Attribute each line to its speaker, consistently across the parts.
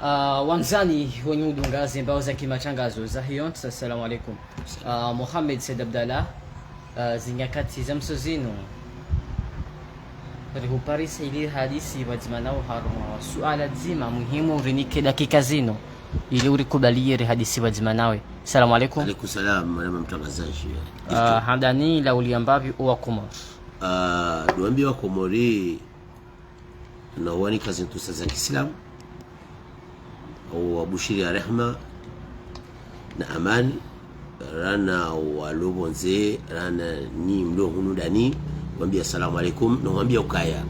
Speaker 1: wanzani wenye udungazi mbao za kimatangazo za hiyo. Assalamu alaikum. Mohamed Said Abdallah zinyakati za msozino rihu Paris ili hadisi wajimanao haruma suala zima muhimu rinike dakika zino ili urikubalie hadisi wajimanawe. Assalamu alaikum.
Speaker 2: Alaikum salam madam mtangazaji.
Speaker 1: Handani la uliambavi uwa Komoro.
Speaker 2: Duambi wa Komori na wani kazi ntusa za Kiislamu au abushiri ya rehma na amani rana walobonze rana ni mlo hunu dani wambia assalamu alaikum na wambia ukaya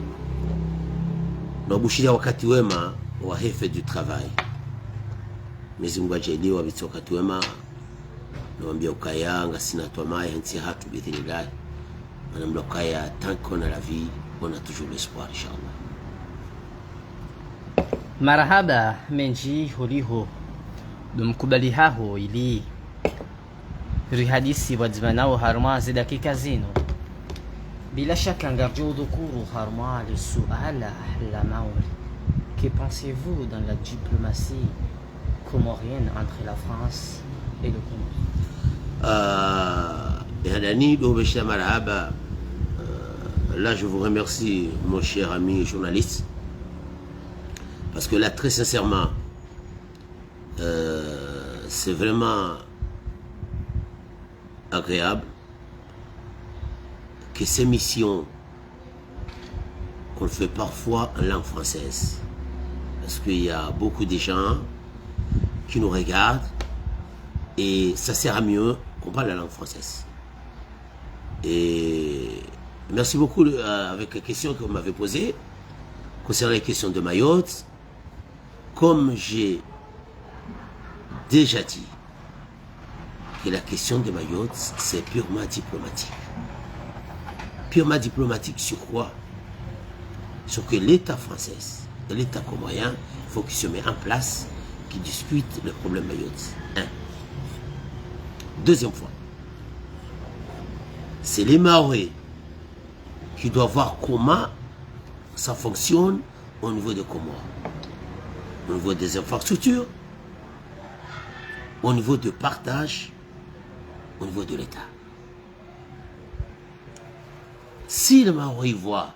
Speaker 2: na abushiri wakati wema wa hefe du travail Mwenyezi Mungu ajaliwa vitu wakati wema na wambia ukaya ngasina twamaye hansi hatu bidhinillah na mlo ukaya tant qu'on a la vie on a toujours l'espoir inshallah.
Speaker 1: Marahaba menji holiho dumkubali haho ili rihadisi wadzmanao harma za dakika zino bila shaka ngarjo dhukuru harma le suala la maori. Que pensez-vous dans la diplomatie comorienne entre la France et le Comore?
Speaker 2: Marahaba. Là je vous remercie mon cher ami journaliste. Parce que là, très sincèrement, c'est vraiment agréable que ces missions qu'on fait parfois en langue française. Parce qu'il y a beaucoup de gens qui nous regardent et ça sert à mieux qu'on parle la langue française. Et merci beaucoup avec la question que vous m'avez posée concernant les questions de Mayotte. Comme j'ai déjà dit que la question de Mayotte, c'est purement diplomatique. Purement diplomatique sur quoi? Sur que l'État français et l'État comorien, il faut qu'ils se mettent en place, qu'ils discutent le problème Mayotte. Un. Deuxième fois, c'est les Maoris qui doivent voir comment ça fonctionne au niveau des Comores. Au niveau des infrastructures, au niveau de partage, au niveau de l'État. Si le Maori voit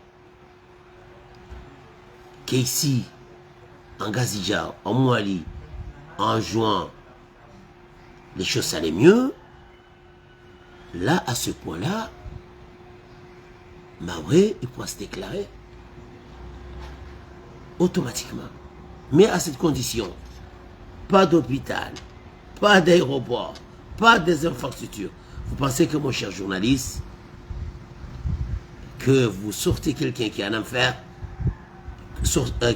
Speaker 2: qu'ici, en Gazidja, en Mouali, en juin, les choses allaient mieux, là, à ce point-là, Maori, il pourra se déclarer automatiquement. Mais à cette condition, pas d'hôpital, pas d'aéroport, pas des infrastructures. Vous pensez que mon cher journaliste, que vous sortez quelqu'un qui est en enfer,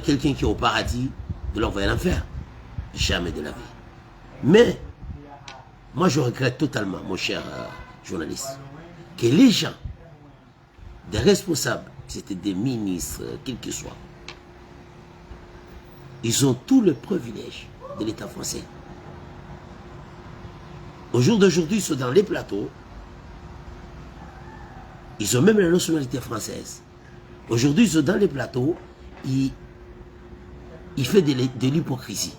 Speaker 2: quelqu'un qui est au paradis, de l'envoyer en enfer? Jamais de la vie. Mais, moi je regrette totalement, mon cher journaliste, que les gens, des responsables, c'était des ministres, quels qu'ils soient, ils ont tout le privilège de l'État français. Au jour d'aujourd'hui, ils sont dans les plateaux. Ils ont même la nationalité française. Aujourd'hui, ils sont dans les plateaux. Ils font de l'hypocrisie.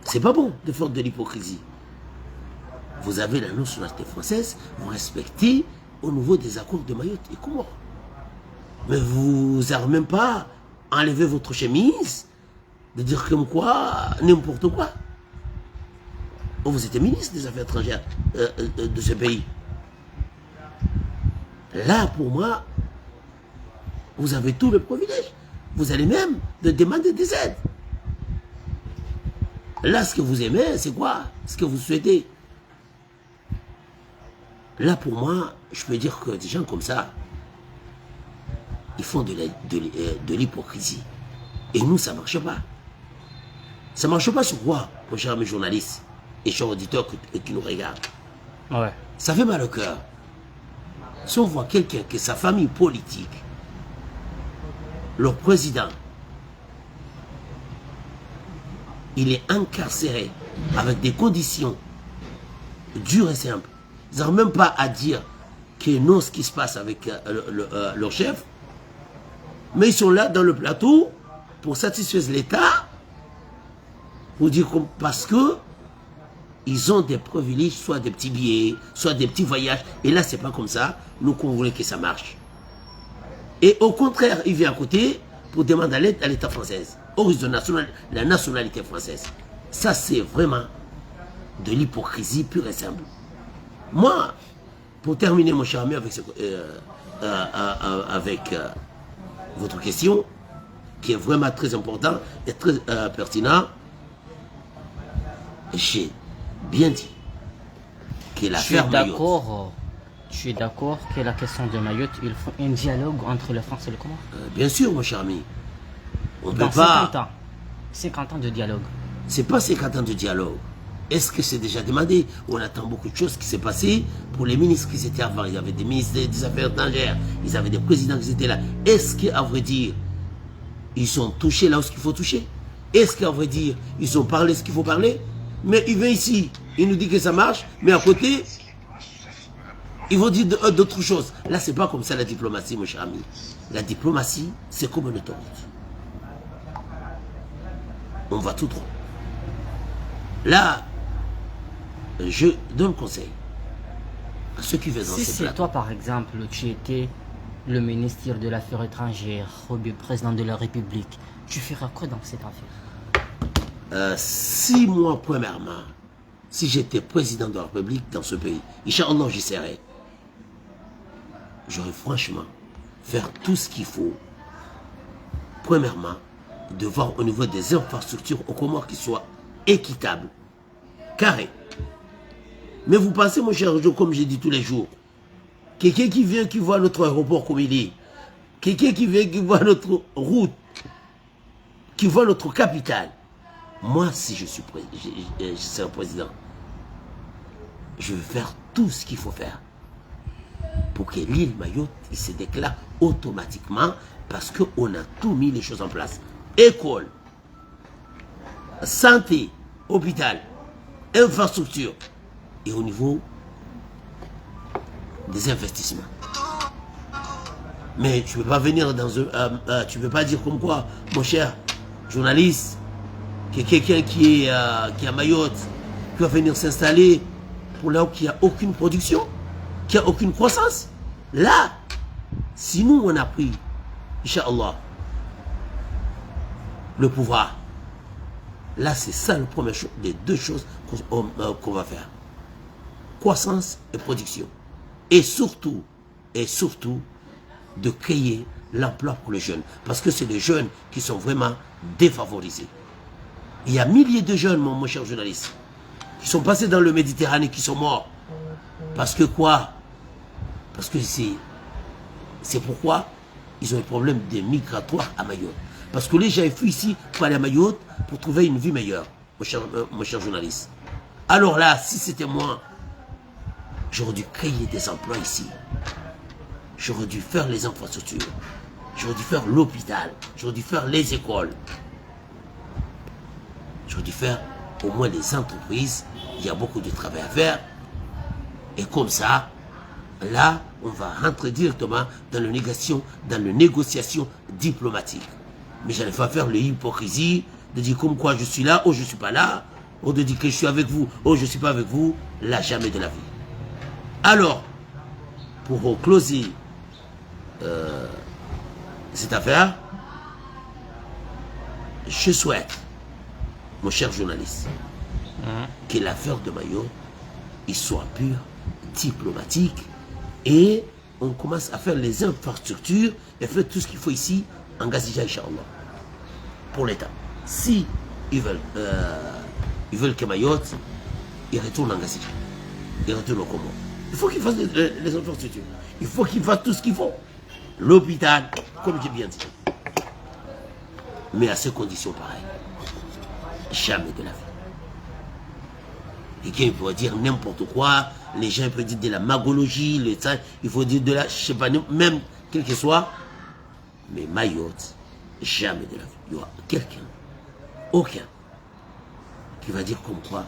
Speaker 2: C'est pas bon de faire de l'hypocrisie. Vous avez la nationalité française, vous respectez au niveau des accords de Mayotte et Comores. Mais vous n'arrivez même pas à enlever votre chemise, de dire comme quoi, n'importe quoi. Oh, vous êtes ministre des Affaires étrangères de ce pays. Là, pour moi, vous avez tout le privilège. Vous allez même demander des aides. Là, ce que vous aimez, c'est quoi? Ce que vous souhaitez. Là, pour moi, je peux dire que des gens comme ça, ils font de l'hypocrisie. Et nous, ça ne marche pas. Ça ne marche pas sur quoi, mon cher ami journaliste et cher auditeur qui nous regarde?
Speaker 1: Ouais.
Speaker 2: Ça fait mal au cœur. Si on voit quelqu'un que sa famille politique, leur président, il est incarcéré avec des conditions dures et simples. Ils n'ont même pas à dire que non ce qui se passe avec leur chef, mais ils sont là dans le plateau pour satisfaire l'État Pour dire parce que ils ont des privilèges, soit des petits billets, soit des petits voyages. Et là, c'est pas comme ça. Nous, qu'on voulait que ça marche. Et au contraire, il vient à côté pour demander à l'aide à l'État français, au risque de la nationalité française. Ça, c'est vraiment de l'hypocrisie pure et simple. Moi, pour terminer, mon cher ami, avec votre question, qui est vraiment très important et très pertinent, j'ai bien dit que l'affaire Mayotte...
Speaker 1: Je suis d'accord que la question de Mayotte, il faut un dialogue entre la France et le Comore.
Speaker 2: Bien sûr, mon cher ami. On ne
Speaker 1: Dans
Speaker 2: peut pas...
Speaker 1: 50 ans de dialogue.
Speaker 2: C'est pas 50 ans de dialogue. Est-ce que c'est déjà demandé? On attend beaucoup de choses qui s'est passé pour les ministres qui étaient avant. Il y avait des ministres des Affaires étrangères, ils avaient des présidents qui étaient là. Est-ce qu'à vrai dire, ils sont touchés là où il faut toucher? Est-ce qu'à vrai dire, ils ont parlé ce qu'il faut parler? Mais il vient ici, il nous dit que ça marche, mais à côté, ils vont dire d'autres choses. Là, c'est pas comme ça la diplomatie, mon cher ami. La diplomatie, c'est comme une autoroute. On va tout droit. Là, je donne conseil à ceux qui viennent dans ces plateaux.
Speaker 1: Si c'est toi, par exemple, tu étais le ministre de l'Affaires étrangères ou le président de la République, tu feras quoi dans cette affaire?
Speaker 2: Si moi, premièrement, si j'étais président de la République dans ce pays, Inch'Allah, j'y serais. J'aurais franchement faire tout ce qu'il faut. Premièrement, de voir au niveau des infrastructures au Comores qui soient équitables, carrés. Mais vous pensez, mon cher Joe, comme j'ai dit tous les jours, quelqu'un qui vient, qui voit notre aéroport comme il est, quelqu'un qui vient, qui voit notre route, qui voit notre capitale, moi, si je suis un président, je vais faire tout ce qu'il faut faire pour que l'île Mayotte il se déclare automatiquement parce qu'on a tout mis les choses en place. École, santé, hôpital, infrastructure et au niveau des investissements. Mais tu ne peux pas venir dans un... tu ne peux pas dire comme quoi, mon cher journaliste, que quelqu'un qui est à Mayotte, qui va venir s'installer pour là où il n'y a aucune production, qui a aucune croissance. Là, si nous on a pris, Inch'Allah, le pouvoir, là c'est ça le premier chose, les deux choses qu'on va faire. Croissance et production. Et surtout, de créer l'emploi pour les jeunes. Parce que c'est les jeunes qui sont vraiment défavorisés. Il y a milliers de jeunes, mon cher journaliste, qui sont passés dans le Méditerranée, qui sont morts. Parce que quoi? Parce que c'est pourquoi ils ont un problème de migratoire à Mayotte. Parce que les gens fuient ici pour aller à Mayotte pour trouver une vie meilleure, mon cher journaliste. Alors là, si c'était moi, j'aurais dû créer des emplois ici. J'aurais dû faire les infrastructures. J'aurais dû faire l'hôpital. J'aurais dû faire les écoles. J'aurais dû faire au moins les entreprises. Il y a beaucoup de travail à faire. Et comme ça, là, on va rentrer directement dans la négociation diplomatique. Mais je n'allais pas faire l'hypocrisie de dire comme quoi je suis là, ou je ne suis pas là, ou de dire que je suis avec vous, ou je ne suis pas avec vous. Là, jamais de la vie. Alors, pour closer cette affaire, je souhaite, mon cher journaliste, que l'affaire de Mayotte il soit pure, diplomatique, et on commence à faire les infrastructures et faire tout ce qu'il faut ici en Gazija, Inch'Allah, pour l'État. Si ils veulent que Mayotte, il retourne en Gazija, il retourne au Comores. Il faut qu'ils fassent les infrastructures. Il faut qu'ils fassent tout ce qu'il faut. L'hôpital, comme j'ai bien dit. Mais à ces conditions pareilles. Jamais de la vie. Quelqu'un pourrait dire n'importe quoi. Les gens peuvent dire de la magologie, il faut dire de la, je sais pas, même quel que soit. Mais Mayotte, jamais de la vie. Il y aura quelqu'un, aucun, qui va dire comme quoi,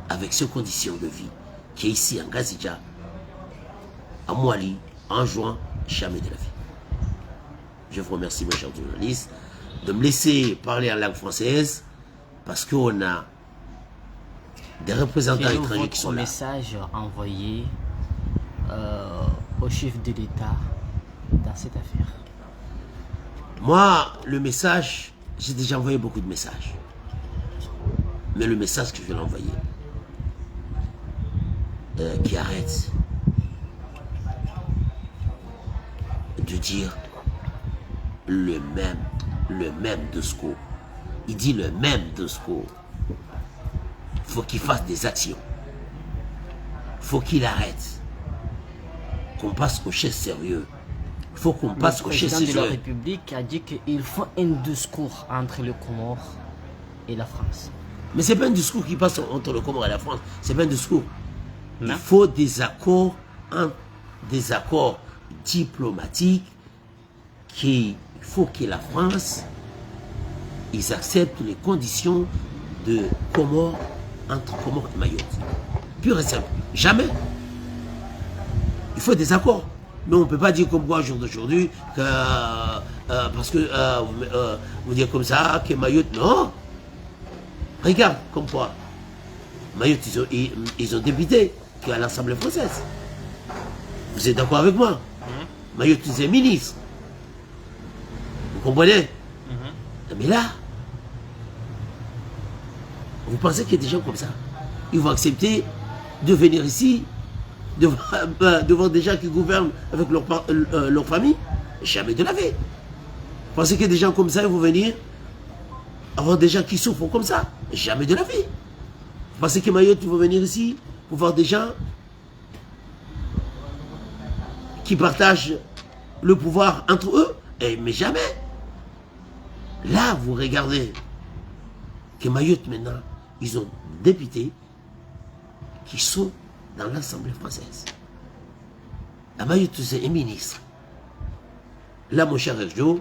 Speaker 2: avec ces conditions de vie, qui est ici en Gazija, à Mouali, en juin, jamais de la vie. Je vous remercie, mes chers journalistes, de me laisser parler en langue française. Parce qu'on a des représentants
Speaker 1: Quel est
Speaker 2: étrangers qui sont
Speaker 1: votre
Speaker 2: là.
Speaker 1: message envoyé au chef de l'État dans cette affaire?
Speaker 2: Moi, le message, j'ai déjà envoyé beaucoup de messages. Mais le message que je vais l'envoyer, qui arrête de dire le même discours. Il dit le même discours. Il faut qu'il fasse des actions. Il faut qu'il arrête. Qu'on passe au chef sérieux. Il faut qu'on passe au chef
Speaker 1: Le président de la
Speaker 2: sérieux.
Speaker 1: République a dit qu'il faut un discours entre le Comore et la France.
Speaker 2: Mais ce n'est pas un discours qui passe entre le Comore et la France. Ce n'est pas un discours.
Speaker 1: Non.
Speaker 2: Il faut des accords, des accords diplomatiques. Il faut que la France, ils acceptent les conditions de Comore, entre Comore et Mayotte. Pur et simple. Jamais. Il faut des accords. Mais on ne peut pas dire comme quoi au jour d'aujourd'hui que parce que vous dire comme ça que Mayotte, non. Regarde comme quoi. Mayotte, ils ont député à l'Assemblée française. Vous êtes d'accord avec moi? Mayotte, ils sont ministres. Vous comprenez? Mais là, vous pensez qu'il y a des gens comme ça? Ils vont accepter de venir ici devant des gens qui gouvernent avec leur famille? Jamais de la vie. Vous pensez qu'il y a des gens comme ça, ils vont venir avoir des gens qui souffrent comme ça? Jamais de la vie. Vous pensez que Mayotte, ils vont venir ici pour voir des gens qui partagent le pouvoir entre eux? Mais jamais. Là, vous regardez que Mayotte, maintenant, ils ont des députés qui sont dans l'Assemblée française. À Mayotte, c'est un ministre. Là, mon cher Erjo,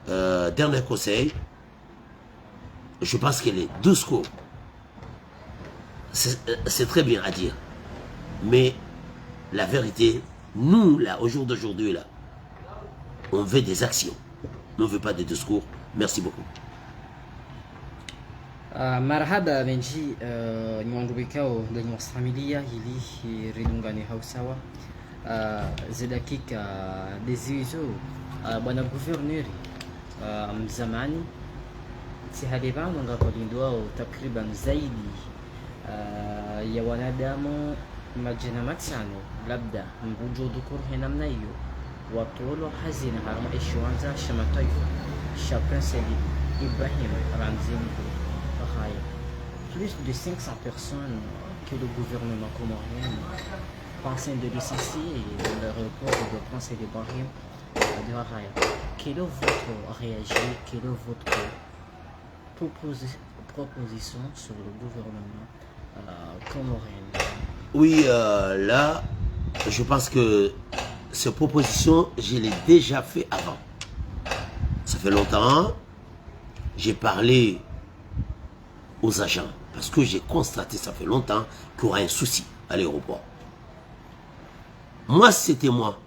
Speaker 2: dernier conseil, je pense que les discours, c'est très bien à dire. Mais la vérité, nous, là, au jour d'aujourd'hui, là, on veut des actions. On ne veut pas des discours. Merci beaucoup.
Speaker 1: Marhaba benji nywandu bikao ndani mwa familia hili ridungani hausawa zidakika dezizo bwana guverneri mzamani sihalibano ngakolindwao takriban zaidi ya wanadamu majina matano labda mbujo dukur namna hiyo watolo hazina harma ishwanza shamataifa Prince Ibrahim Ramzini. Plus de 500 personnes que le gouvernement comorien pensait de licencier dans l'aéroport de Prince Ibrahim de Haraya. Quelle est votre réagir? Quelle est votre proposition sur le gouvernement comorien?
Speaker 2: Oui, là, je pense que ces propositions, je l'ai déjà fait avant. Ça fait longtemps, j'ai parlé aux agents, parce que j'ai constaté, ça fait longtemps, qu'il y aura un souci à l'aéroport. Moi, c'était moi.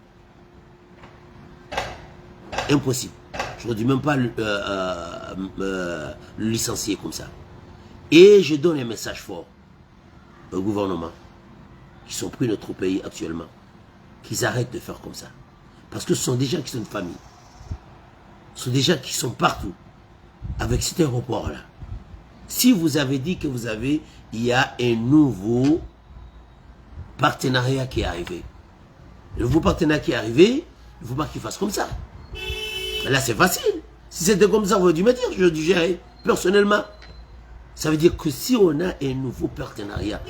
Speaker 2: Impossible. Je ne dis même pas le licencier comme ça. Et je donne un message fort au gouvernement, qui sont pris notre pays actuellement, qu'ils arrêtent de faire comme ça. Parce que ce sont des gens qui sont une famille. Ce sont des gens qui sont partout, avec cet aéroport-là. Si vous avez dit que il y a un nouveau partenariat qui est arrivé. Le nouveau partenariat qui est arrivé, il ne faut pas qu'il fasse comme ça. Là, c'est facile. Si c'était comme ça, vous auriez dû me dire, je le gérer personnellement. Ça veut dire que si on a un nouveau partenariat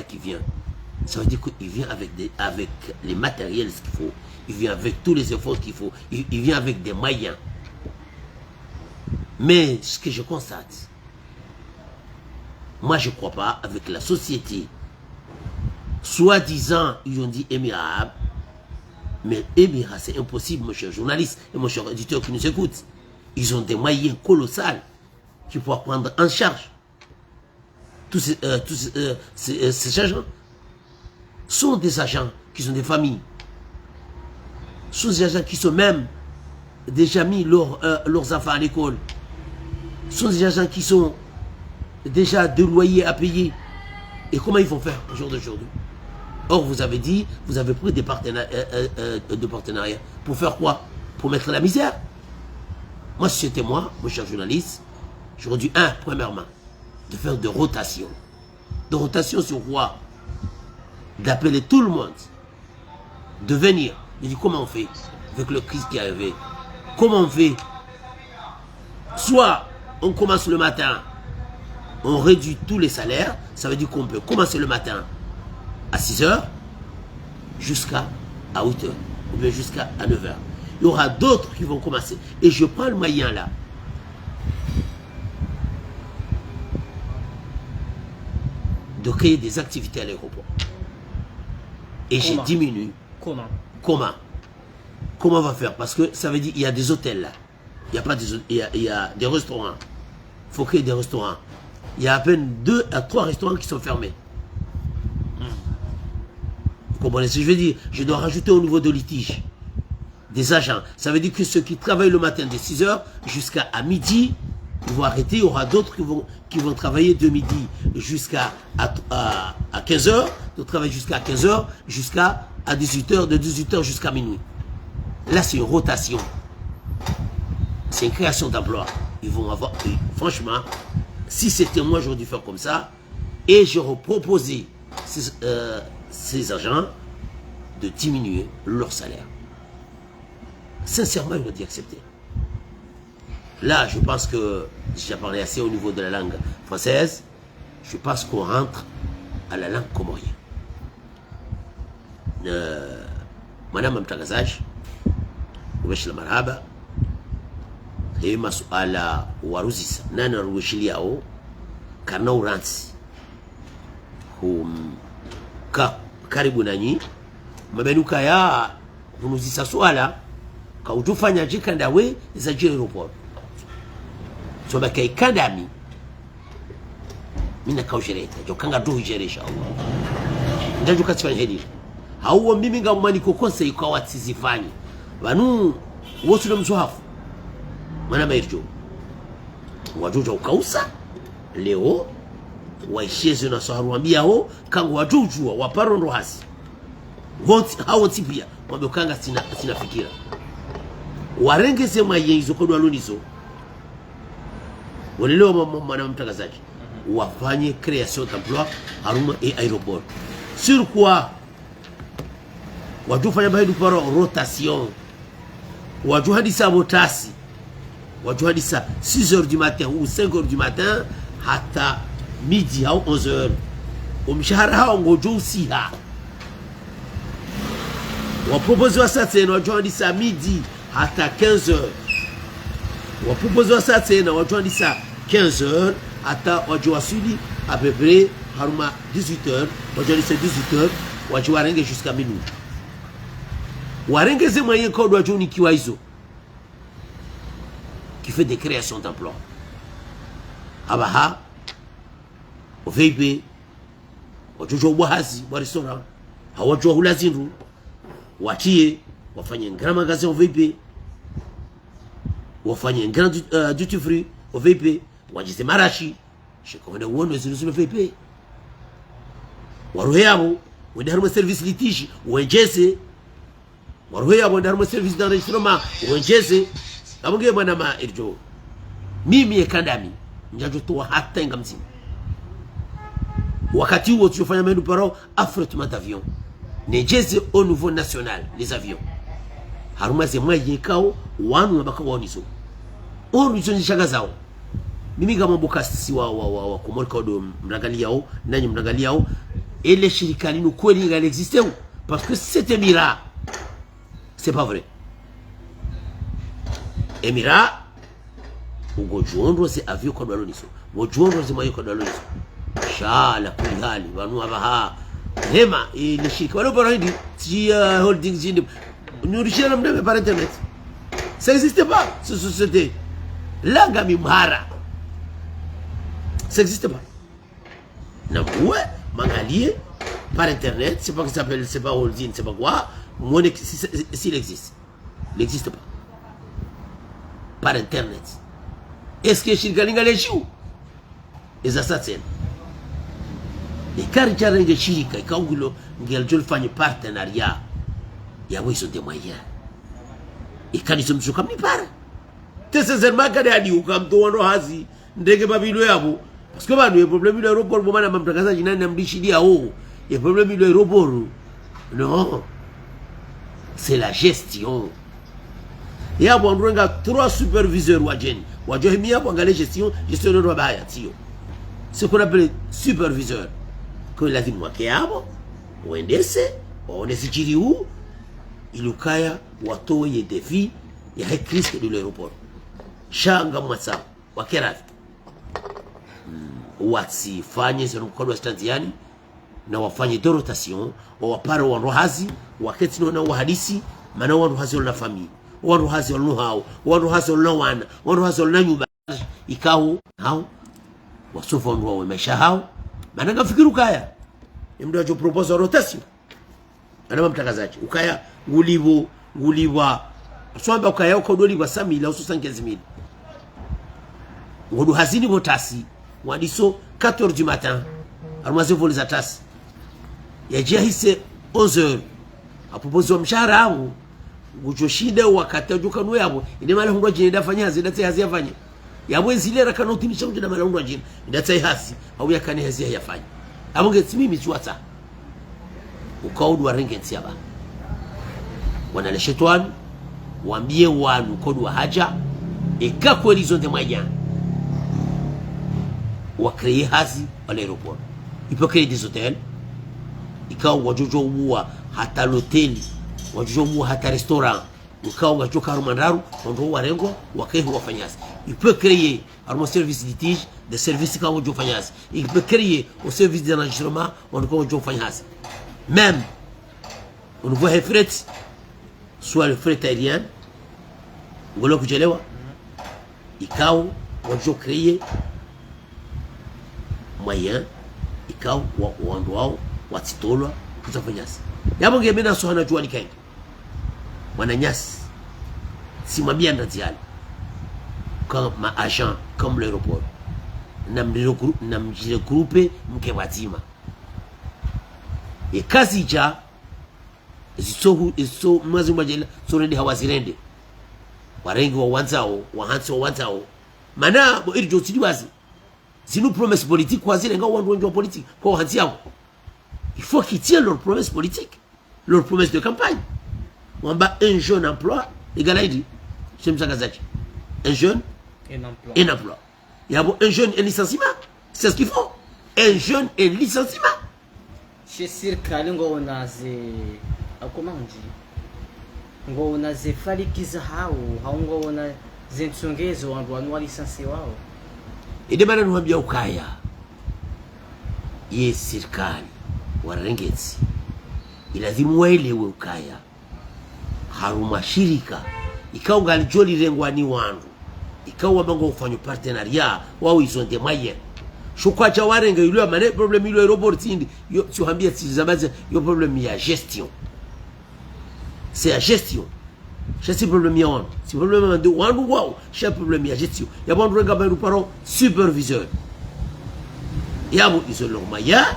Speaker 2: qui vient, ça veut dire qu'il vient avec les matériels qu'il faut, il vient avec tous les efforts qu'il faut, il vient avec des moyens. Mais ce que je constate, moi je ne crois pas avec la société, soi-disant, ils ont dit Émirats arabes, mais Émirats c'est impossible, mon cher journaliste et mon cher éditeur qui nous écoute. Ils ont des moyens colossaux qui pourraient prendre en charge tous ces agents. Sont des agents qui sont des familles, sont des agents qui sont même déjà mis leurs enfants à l'école. Ce sont des agents qui sont déjà de loyers à payer. Et comment ils vont faire au jour d'aujourd'hui? Or, vous avez dit, vous avez pris des partenariats. Pour faire quoi? Pour mettre la misère. Moi, si c'était moi, mon cher journaliste, j'aurais dû, premièrement, de faire de rotation. De rotation sur quoi? D'appeler tout le monde, de venir. Je dis, comment on fait avec le crise qui est arrivé? Comment on fait? Soit on commence le matin, on réduit tous les salaires, ça veut dire qu'on peut commencer le matin à 6h jusqu'à 8h, ou bien jusqu'à 9h. Il y aura d'autres qui vont commencer. Et je prends le moyen là. De créer des activités à l'aéroport. Et j'ai diminué.
Speaker 1: Comment?
Speaker 2: Comment on va faire? Parce que ça veut dire qu'il y a des hôtels là. Il y a pas des, il y a des restaurants. Il faut créer des restaurants. Il y a à peine 2 à 3 restaurants qui sont fermés. Vous comprenez ce que je veux dire? Je dois rajouter au niveau de litige des agents. Ça veut dire que ceux qui travaillent le matin de 6h jusqu'à midi, ils vont arrêter. Il y aura d'autres qui vont travailler de midi jusqu'à 15h, de travailler jusqu'à 15h, jusqu'à 18h, de 18h jusqu'à minuit. Là, c'est une rotation. C'est une création d'emplois. Ils vont avoir, franchement, si c'était moi, j'aurais dû faire comme ça. Et j'aurais proposé ces agents de diminuer leur salaire. Sincèrement, ils ont dit accepter. Là, je pense que j'ai parlé assez au niveau de la langue française. Je pense qu'on rentre à la langue comorienne. Madame mtangazaji, umeshi la marhaba. Hii masuala waruzisa nani arushiliao karna uransi karibu nanyi mabenuka ya hunuzisa swala ka utufanya jikanda we za aeroport so bakai kandami mina kaushereta jokanga do jeresha Allah ndajuka tsifanya hedi hauwa mimi ngamani kokonse ikawa tsizifanye banu wote na mswahafu mana mairjo wajuja ukausa leo waisheze na saharuambia ho kangu wajujua waparondo hasi wonti hao tipia wabokanga sina fikira warengeze mayenzo kodwa lonizo walelewa mwana mtangazaji wafanye création d'emploi haruma et aéroport sur quoi wajufanya bahidu paro rotation wajuhadi sabotasi wajuhadisa 6h du matin ou 5h du matin hata midi au 11h umshahara hao ngojo usiha wapropose wa saa tena wajuhadisa midi hata 15h wapropose wa saa tena wajuhadisa 15h hata wajuwasuli à peu près haruma 18h wajuhadisa 18h wajuwarenge jusqu'à minuit warengeze moyen code wajuni kiwaizo qui fait des créations d'emplois. Abaha, au VIP, au toujours wahazi, au restaurant, au toujours hulazinru, watie, wafanye un grand magasin au VIP, wafanye un grand duty free au VIP, wajise marashi, je connais où on est sur le VIP. Waruheabo, ou derrière service litige, ou un jesse, waruheabo derrière service d'enregistrement, ou un jesse. Amunge mwana ma irjo mimi ekandami njajo to hata ingamzini wakati huo tulifanya menu paro affrètement d'avion nejeze au niveau national les avions haruma ze mwaye kao wanu nabaka wonizo onizo nishaga zao mimi kama mbokasi wa komorka do mrangalia yao nanyi mrangalia yao ele shirika linu kweli ngale existe parce que c'était mira c'est pas vrai Emira ugojuondro se avio kwa daloniso ugojuondro se mayo kwa daloniso shala kulihali wanu abaha hema ile shirika walo bora hindi si holding zinde nurishia na mdeme par internet ça n'existe pas cette société langa mimhara ça n'existe pas na ouais mangalier par internet c'est pas que ça s'appelle c'est pas holding c'est pas quoi monnaie s'il existe il n'existe pas par internet est-ce que shirika lingaleshiu eza satsen ikari charenge shirika ikaugulo ngeljo lifanye partenariat ya wiso de moyens ikani somshuka mipara tese makade hadi ukamto wano hazi ndege babilo yabo parce que bado problème de aéroport bomana mamtakazaji nani namdishidia et problème de aéroport non c'est la gestion. Il y a 3 superviseurs il y a gestion de ce qu'on appelle superviseur que la ville mwakeabo uendese waonesi chiri huu ilukaya watoe defi ya risque de l'aéroport shanga mwasa wakerafi wasifanye serikali wa stanziani na wafanye rotation wapare wanrohazi wakati na wahadisi maana wanrohazi na family wanrohazi na hao wanrohazi na wana wanrohazi na nyumba ikao hao wasofa ndio wamesha hao maana ngafikiru kaya ndio ajo propose rotation ana mtakazaji ukaya nguliwa swamba ukaya uko doli wa 100,000 au 75,000 ngodo hazini botasi wadiso 4h du matin almaze voler za tasi yajia hise 11h apopozo mshahara wangu guchoshida wakatajuka no yabo ine mala hundo jini dafanya hazi datai hazi yafanya yabo zile rakana utimisha mjina mala hundo jini datai hazi au yakani hazi yafanya abonge tsimimi chuata ukaudu warenge ntiaba wanale shetwani wambie wanu kodu wa haja ekako elizo de moyens ou à créer hazi à l'aéroport. Il peut créer des hôtels. Il peut créer hata l'hôtel, hata restaurant. Il peut créer un service de litige, des services quand on fait. Il peut créer un service d'enregistrement, on fait. Même on voit les frais, soit le fret aérien, ou le kujelewa, il peut créer moyen ikao wandu wao watitolwa kutafanyasi yabo ngemena so hana juani kaenda wananyasi simamia ndaziali comme agent comme l'aéroport namjile groupe mke wazima kazi ja ziso mwazi mwajela sorende hawazirende warengi wa wanzao wahansi wa wanzao mana bo irjo tidiwazi si nous promesses politiques, il faut qu'ils tiennent leurs promesses politiques, leurs promesses de campagne. On a un jeune emploi, égal à un jeune, un emploi. Il y a un jeune, un licenciement. C'est ce qu'ils font. Un jeune, un licenciement.
Speaker 1: Chez Circa, on a comment on dit? On a des falikizaha ou on a des nsongezo on a licencié.
Speaker 2: Ide bana nuambia ukaya ye serikali warengezi ilazimu waelewe ukaya haruma shirika ikao ngalijoli rengwani wandu ikao wabango ufanya partenariat wao izonde moyens shukwa cha warenge yule mane problem ile aéroport indi yo tuhambia tizamaze yo problem ya gestion c'est la gestion. C'est problème ya wandu. C'est problème de wandu wao. C'est problème ya gestion. Ya wandu renga baru paro superviseur. Yabo izo lomaya.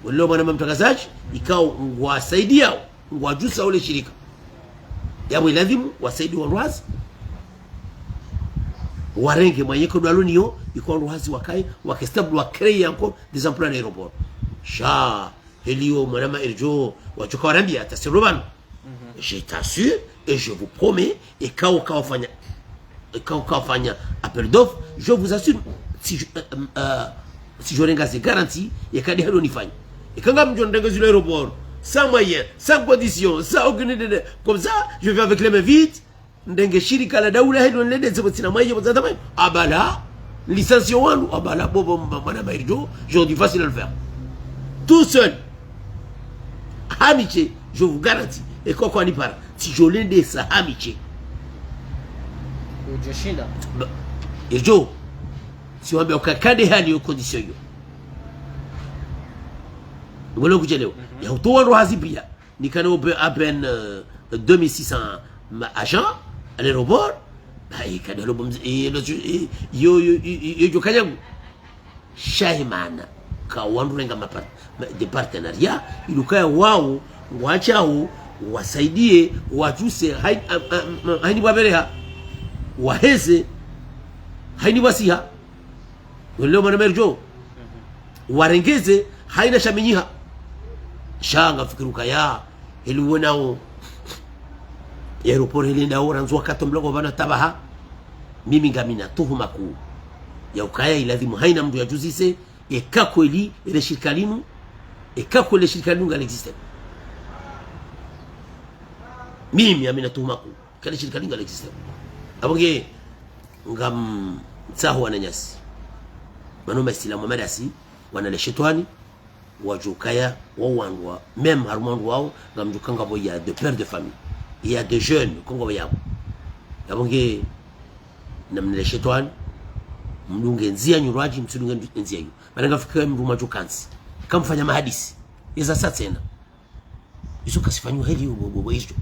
Speaker 2: Walo bana mtakazaji ikao ngwasaidia ngwajusa ule shirika. Yabo ilazimu wasaidi wanwazi. Warenge mwanyeko dalonio iko wanwazi wakai wakestable wa créer encore des emplois à l'aéroport. Sha helio mwanama erjo wachoka warambia atasirobano. Je t'assure et je vous promets, et quand on fait appel d'offres, je vous assure, si je regarde ces garanties, il y a qu'à dire qu'on y fait. Et quand on regarde sur l'aéroport, sans moyens, sans conditions, sans aucune idée, comme ça, je vais avec les mains vides, ah bah là, licencié, ah bah là, j'aurais facile à le faire. Tout seul. Amitié, je vous garantis. Et quoi qu'on y parle, si je l'ai dit ça, amitié. Et Joe, si on a un des hali aux conditions, vous voulez que je l'ai. Il y a tout un roazibia. Nous avons à peine 2600 agents à l'aéroport. hai kadalo bom yo kanyangu shaimana ka wandu renga de partenariat ilukaya wao wachao wasaidie wajuse haini wabereha waheze haini wasiha wale mwana merjo warengeze haina shaminyiha shanga fikiruka ya iliwonao aeroport ile ndao ranzwa kato mlogo bana tabaha mimi ngamina tuhuma ku ya ukaya ilazimu haina mtu yajuzise ekakweli ile shirikalimu ekakweli shirikalimu galexiste mimi amina tuhuma ku kale shirikalimu galexiste abonge ngam tsaho wananyasi manoma islamu madasi wana le shetwani wajukaya wawandwa même harmondu wao ngamjukanga bo ya de père de famille il y a des jeunes kongo yabo yabonge namnele shetwani mdunge nzia nyuraji msudunge nzia yu mananga fikira mruma jukansi kamfanya mahadisi iza satena iso kasifanywa heli bobo hizo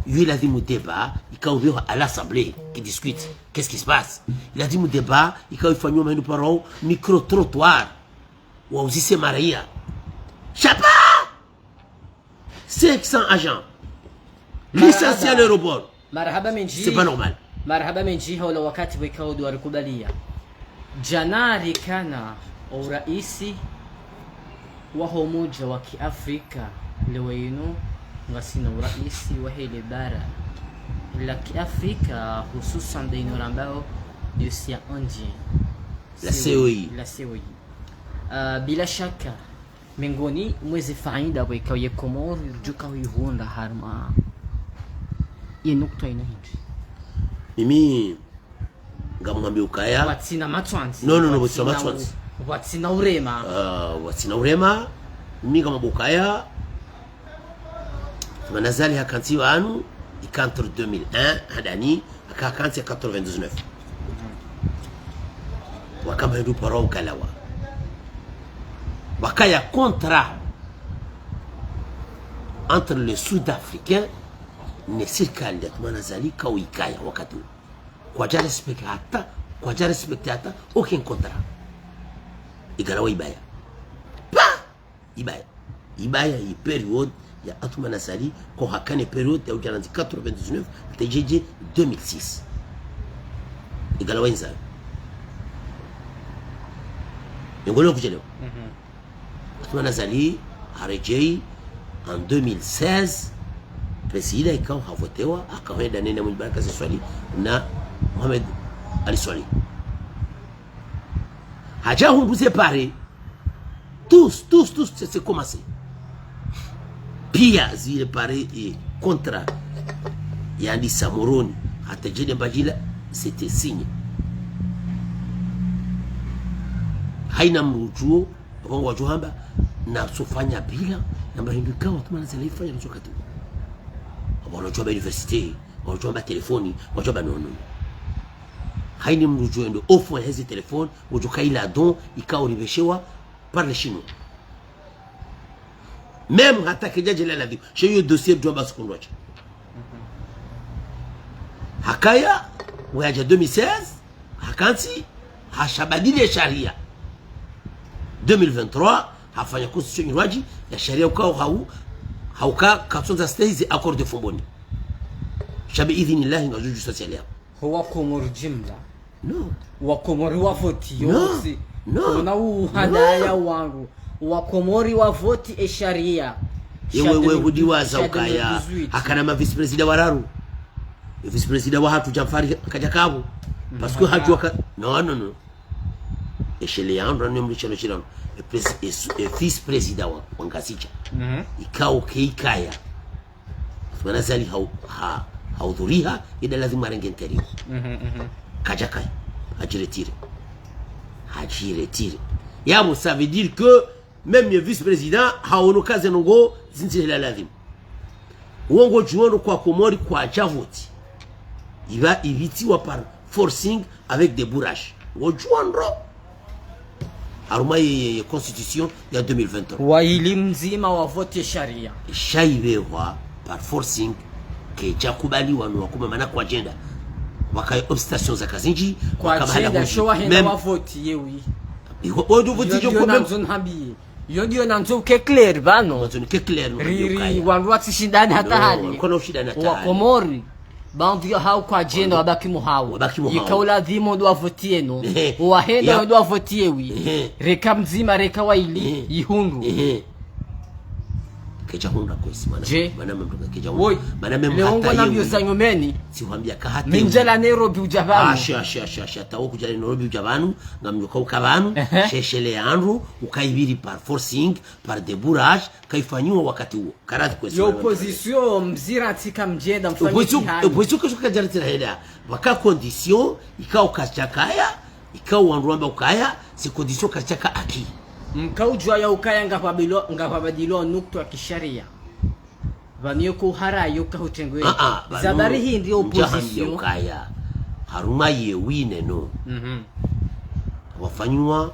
Speaker 2: il a dit mon débat il a ouvert à l'assemblée qui discute qu'est-ce qui se passe il a dit mon débat il a fait une parole micro trottoir ou aussi c'est Maria chapa 500 agents licenciés à l'aéroport c'est pas normal
Speaker 1: marhaba menji hawla wakati wikao walikubalia janari kana uraisi wa umoja wa Kiafrika leo ino ngasina uraisi wa hili bara la Kiafrika hususan dino ambao ndio sia indien
Speaker 2: la
Speaker 1: COI bila shaka miongoni mwezi faida wikao ya Komoro juka huunda harma yenukta ino hindi
Speaker 2: mimi ngamwambia ukaya
Speaker 1: watsina matwanzi
Speaker 2: no watsina matwanzi
Speaker 1: watsina urema
Speaker 2: watsina urema mimi ngamwambia ukaya manazali hakanti wanu ikantre 2001 hadani akakanti 99 wakamba ndu paro ukalawa wakaya contrat entre le sud-africain ne sirkali manazali kawikaya wakati kwa jara respectata aucun contrat igarawa ibaya i période ya atuma nasali ko hakane période ya ujaranzi 99 tejeje 2006 igarawa inza ngolo kujelewa atuma nasali harejei en 2016 presida ikawa havotewa akaenda nene mbaraka Swali na Mohamed Ali Swali haja hundu séparé tous c'est commencé pia zile pare et contrat yandi Samoroni hata jede Mbajila c'était signé haina mrujuo bongo wajuhamba na sofanya bila na mbahinduka watu manazali fanya mchokati wanajua university wanajua telefoni wanajua nono haini mrujuo ndo offre hizi telefoni ujuka ila don ikaoribeshewa par les chinois même hata kijaje la vie j'ai eu dossier de Djomba Skondwacha hakaya waja 2016 hakansi hashabadili sharia 2023 hafanya constitution nywaji ya sharia ukao hauka kapsonza stays accord de Fomboni shabi idhinillah ngajuju social yao
Speaker 1: huwa Komoro jimla
Speaker 2: no
Speaker 1: wa Komoro wa voti yosi kuna uhadaya wangu wa Komori wa voti sharia
Speaker 2: yewe hudiwaza ukaya akana ma vice president wararu vice president wa hatu Jafari kaja kabo parce que hatu waka no Leandro ni mlichano chirano e vice president wa Ngasicha ikao keikaya wanazali haudhuriha ila lazima arenge interior kaja kaya hajiretire yabo ça veut dire que même le vice-président haono kazi ngo zinzi la lazima uongo juono kwa Komori kwa Javoti il va éviter par forcing avec des bourrages wojuandro arumai constitution ya 2023
Speaker 1: wa ilimzima wa vote sharia
Speaker 2: shaibewa par forcing ke jakubaliwa no kuma mana kwa agenda wakaya obstation za kazinji
Speaker 1: kwa jenda showa henda wa vote yewi
Speaker 2: odo vote jo
Speaker 1: problem zon habi yodio nanzo ke clear bano
Speaker 2: nanzo ke clear
Speaker 1: riri wandu watishindani hata hali
Speaker 2: kono ushindani hata
Speaker 1: wa komori bandi hao kwa jenda wabaki muhawo ikaula dhimo ndo vote no wa henda ndo vote yewi reka mzima reka waili yihundu
Speaker 2: keja hunda kwesi mana mtoka keja
Speaker 1: hunda
Speaker 2: mana mem
Speaker 1: hata na mbio za nyomeni
Speaker 2: siwambia kahati
Speaker 1: minjala Nairobi ujabanu
Speaker 2: asha tawo kujala Nairobi ujabanu ngamnyuka ukabanu sheshele yandu ukaibiri par forcing par débourage kaifanywa wakati huo karati kwesi
Speaker 1: yo opposition mzira tika mjenda mfanyiki
Speaker 2: hali opposition kesho kajala tira heda waka condition ikao kachakaya ikao wanduamba ukaya si condition kachaka aki
Speaker 1: mkaujwa ya ukaya ngapabadilo nukto ya kisharia vaniyo kuharayo kahutengwe zabari hii ndio opposition
Speaker 2: ukaya haruma yewine no wafanywa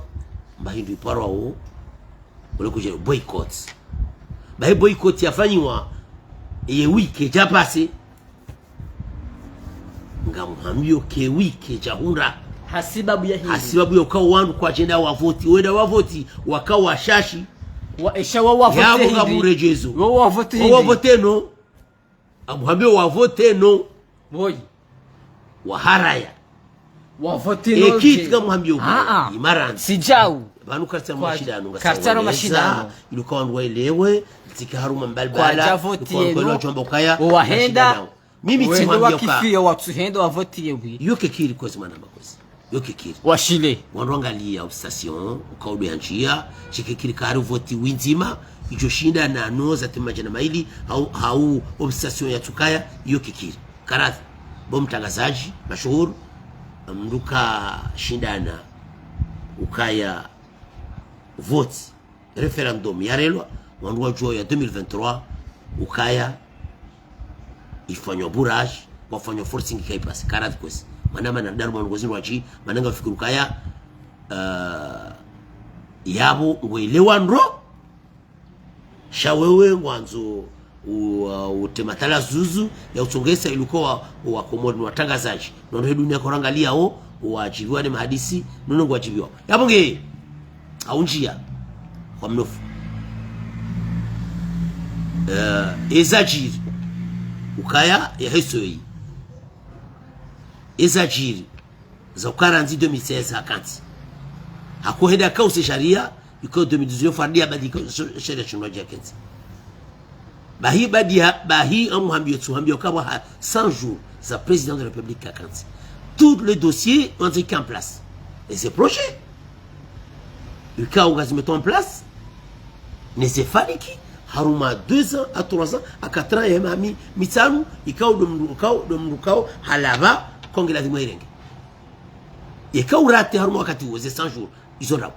Speaker 2: mbahindu iparwa o ule kujele boycotts bahe boycott yafanywa yewike japase ngamuhambio ke wike jahura
Speaker 1: hasibabu ya hili
Speaker 2: hasibabu ya ukao wandu kwa agenda wa voti weda wa voti wakao wa shashi
Speaker 1: wa esha wa vote
Speaker 2: hindi yabo ngamurejezo
Speaker 1: wa vote hindi
Speaker 2: wa vote no amuhambio wa vote no
Speaker 1: boy
Speaker 2: wa haraya
Speaker 1: wa vote no
Speaker 2: ekiti ngamuhambio imaran
Speaker 1: sijau
Speaker 2: banu kartano mashidano
Speaker 1: kartano mashidano
Speaker 2: ilikuwa wandu waelewe tika haruma mbalbala
Speaker 1: kwa vote
Speaker 2: no chomba ukaya
Speaker 1: wa henda
Speaker 2: mimi tiwambia
Speaker 1: ukafia watu henda wa vote yewi
Speaker 2: yoke kiri kwa zimana makozi yokikiri
Speaker 1: washile
Speaker 2: wanongalia obsession ukaudo ya njia chikikiri kari voti winzima ijo shinda na noza temajana maili au obsession ya tukaya yokikiri karathi mtangazaji mashuhuri mnduka shindana ukaya vote referendum yarelwa wandu wa ya 2023 ukaya ifanywa bourrage wafanywa forcing kaipasi karathi kwesi manama na daru mwangozi wachi mananga fikuru kaya yabo ngoelewa ndro shawewe ngwanzo utematala zuzu ya utongesa ilikuwa wa komodi watangazaji ndio dunia korangalia o wajibiwa ni mahadisi nono ngwajibiwa yabonge aunjia kwa mnofu ezajiri ukaya ya hesoi ezajiri za ukaranzi 2016 hakanti hakuhenda kausi sharia yuko 2018 fardia badika sharia chunwa jakenzi bahi amuhambio tuhambio kwa 100 jours za président de la République hakanti tous les dossiers ont été en place et ces projets le cas où ils mettent en place ne se faliki haruma 2 ans à 3 ans à 4 ans et mami mitanu ikao domrukao halava kongela dimwerenge ikao rate haruma wakati woze 100 jours izora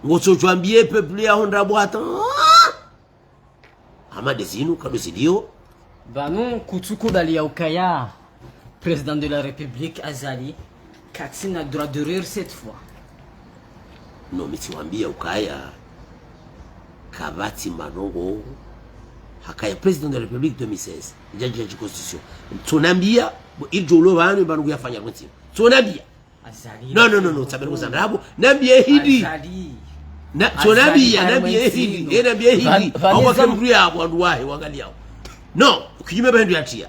Speaker 2: ngoso jwambie peuple ya honda boata ama desinu kado sidio
Speaker 1: banu kutukubali ya ukaya président de la République Azali katina droit de rire cette fois
Speaker 2: no mitiwambia ukaya kabati manongo hakaya président de la République 2016 jaji constitution tunambia ijulo banu banu yafanya kwenti tunambia Azali no tabelu zandrabo nambia hidi Azali na tunambia nambia hidi au kamruya abandu wahe wangalia no ukijime bandu yatia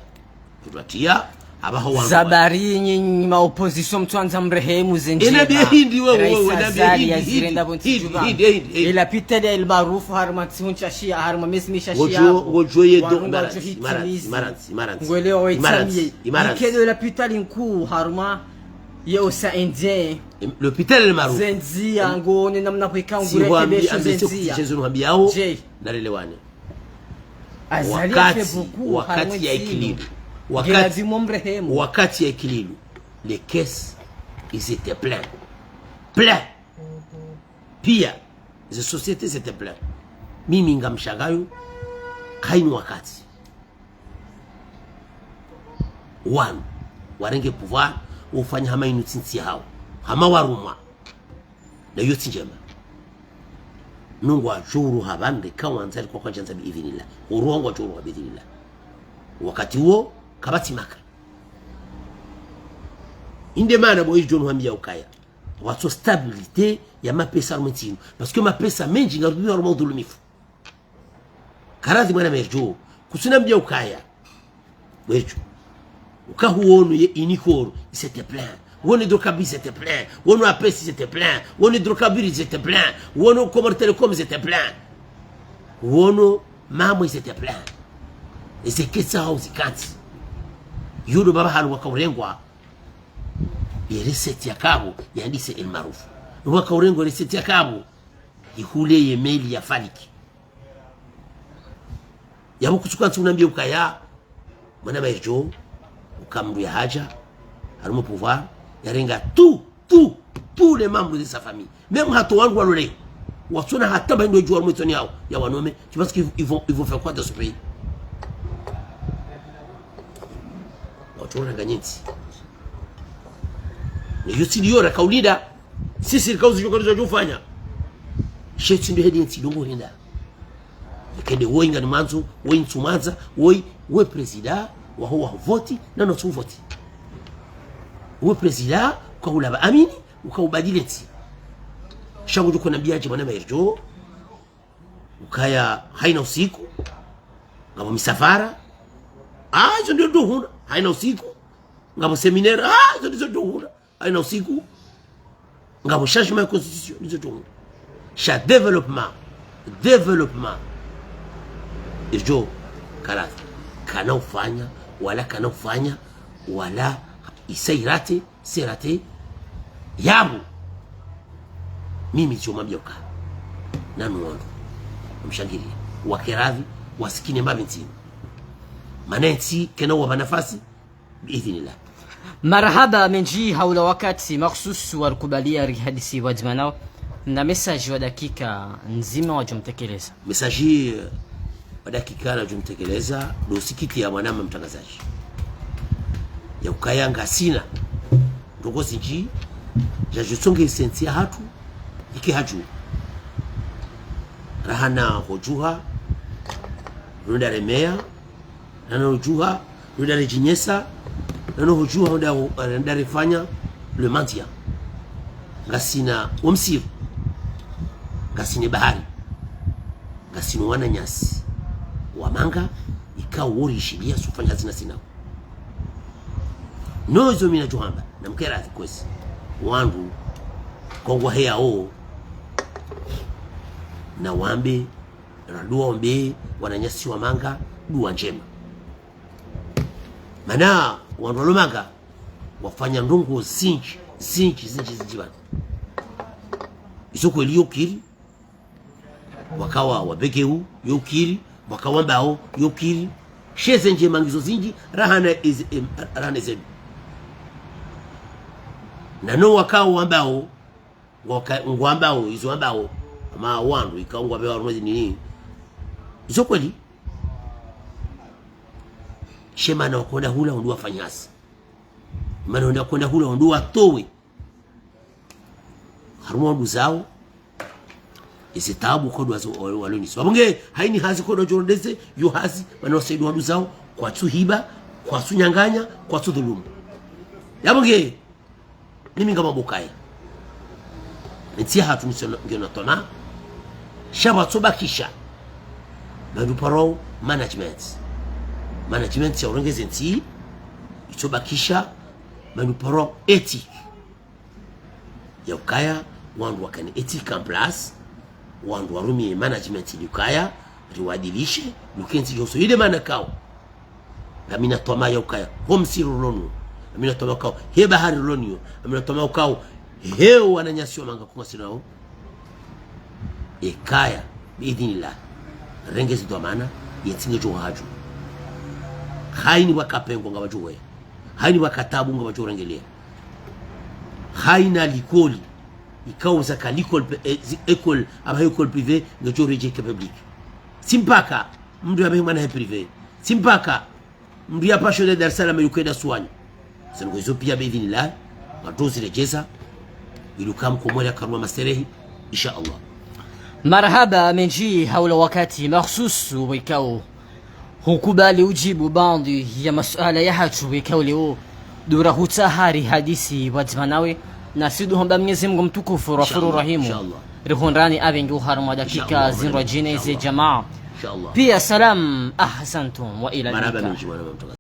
Speaker 2: tuatia abaho wangu
Speaker 1: zabari nyinyi ma opposition mtwanza mrehemu zenjeba
Speaker 2: nambia hidi wewe nambia
Speaker 1: hidi ila pitali el maruf harmatsi hunchashia harma mesmisha shia
Speaker 2: wojo yedo
Speaker 1: maransi ngweleo itsamie ikedo ila pitali nkuu harma yosa indien
Speaker 2: l'hôpital el maruf
Speaker 1: zenzia ngone namna kwikangure kebesho zenzia
Speaker 2: jesu nwambiao narelewane
Speaker 1: Azali
Speaker 2: wakati ya ikililu wakati ya ikililu les caisses ils étaient pleins pia les sociétés étaient pleines mimi ngamshagayo kaini wakati one warenge pouvoir ufanya hama inutsinsi hao hama waruma na yoti njema nungu ajuru habande kawanzali kwa janza biidhinillah urongo ajuru biidhinillah wakati huo kabati maka inde maana boy John wambia ukaya wato stabilité ya mapesa armentino parce que mapesa menji ngarubi normal dulumifu karazi mwana merjo kusina mbia ukaya wejo ukahuonu inikoro c'était plein wono drokabi c'était plein wono apesi c'était plein wono drokabiri c'était plein wono Comor Telecom c'était plein wono mamwe c'était plein et c'est que ça aussi quand yudo baba halu wakaurengwa ya reset ya kabo yandise el maarufu wakaurengwa reset ya kabo ihule ye mail ya faliki yabo kuchukua tunambia ukaya mwana majo ukamru ya haja harimo pouvoir yarenga tous les membres de sa famille même hato wangu walole wasona hata bando jua mwitoni yao ya wanome tu penses qu'ils vont faire quoi dans ce pays watu nganyinzi ni yusiliora kaulida sisi kauzi jokalizo jufanya shetu ndio hedi nsidongo hinda kende woinga ni manzo woin tumanza we president wa huwa voti na no voti we president kwa ulaba amini ukaubadili nti shangu juko nabiaje mwana maerjo ukaya haina usiku ngabo misafara hizo ndio duhuna haina usiku ngabo seminaire hizo ndizo duhuna haina usiku ngabo changement de constitution ndizo duhuna sha development irjo kala kana ufanya wala isairate serate yabu mimi sio mabyoka nanu wangu mshangilie wakeradhi wasikine mbabintini manenti kena wa nafasi biidhnillah.
Speaker 1: Marhaba menji haula wakati makhsus warkubalia rihadisi wajmana na message wa dakika nzima wajumtekeleza.
Speaker 2: Message wa dakika na jumtekeleza ndo sikiti ya mwanama mtangazaji. Ya ukayanga sina ndogo sinji ja jusonge sentia hatu iki haju rahana hojuha runda remea nana hojuha runda rejinyesa nana hojuha runda refanya le mantia ngasina omsiru ngasine bahari ngasino wana nyasi wamanga ikawa wori shilia sufanya zina sina nozo mina johamba na mkera kwesi wangu kongwa hea o na wambe na dua ombe wananyasi wa manga dua njema mana wanrolo manga wafanya ndongo zinchi bana isoko iliyokiri wakawa wabekeu yokiri wakawambao yokiri sheze nje mangizo zinji rahana zedu na no wakao wambao ngwambao izo wambao ama wandu ikaungwa bewa rumezi nini izo kweli shema na wakonda hula ondu wafanyasi maana onda konda hula ondu watowe haruma ondu zao isi tabu kodo waloni wabunge haini hazi kodo jorondeze yu hazi wanaosaidu ondu zao kwa tuhiba kwa sunyanganya kwa tudhulumu yabunge nimi ngama bukaya ntia hatu ngena tona shaba tsobakisha bandu paro management ya urengeze nti itsobakisha bandu paro ethic ya ukaya wandu wakani ethic en place wandu warumi management ya ukaya riwadilishe lukenzi yoso ile maana kao amina toma ya ukaya homsiru lonu amina toma kao he bahari lonio amina toma kao heo wananyasio manga kwa sinao ekaya biidhinillah rengezi domana yetsinge jo haju haini wakapengo ngabajuwe haini wakatabu ngabajurengelea haina likoli ikauza ka likol école aba école privée ngajo reje public simpaka mdu abe mwana privé simpaka mdu ya pasho de Dar es Salaam yukwenda swanya sango hizo pia biidhinillah watozi rejeza ilukam kumwele karwa masterehi insha Allah.
Speaker 1: Marhaba menji haula wakati makhsus wikao hukubali ujibu baadhi ya masuala ya hatu wikao leo dura hutahari hadisi wadzmanawe nasidu homba Mwenyezi Mungu mtukufu Ghafuru Rahimu rihonrani abengi uharma dakika zinrajine ze jamaa pia salam ahsantum wa ila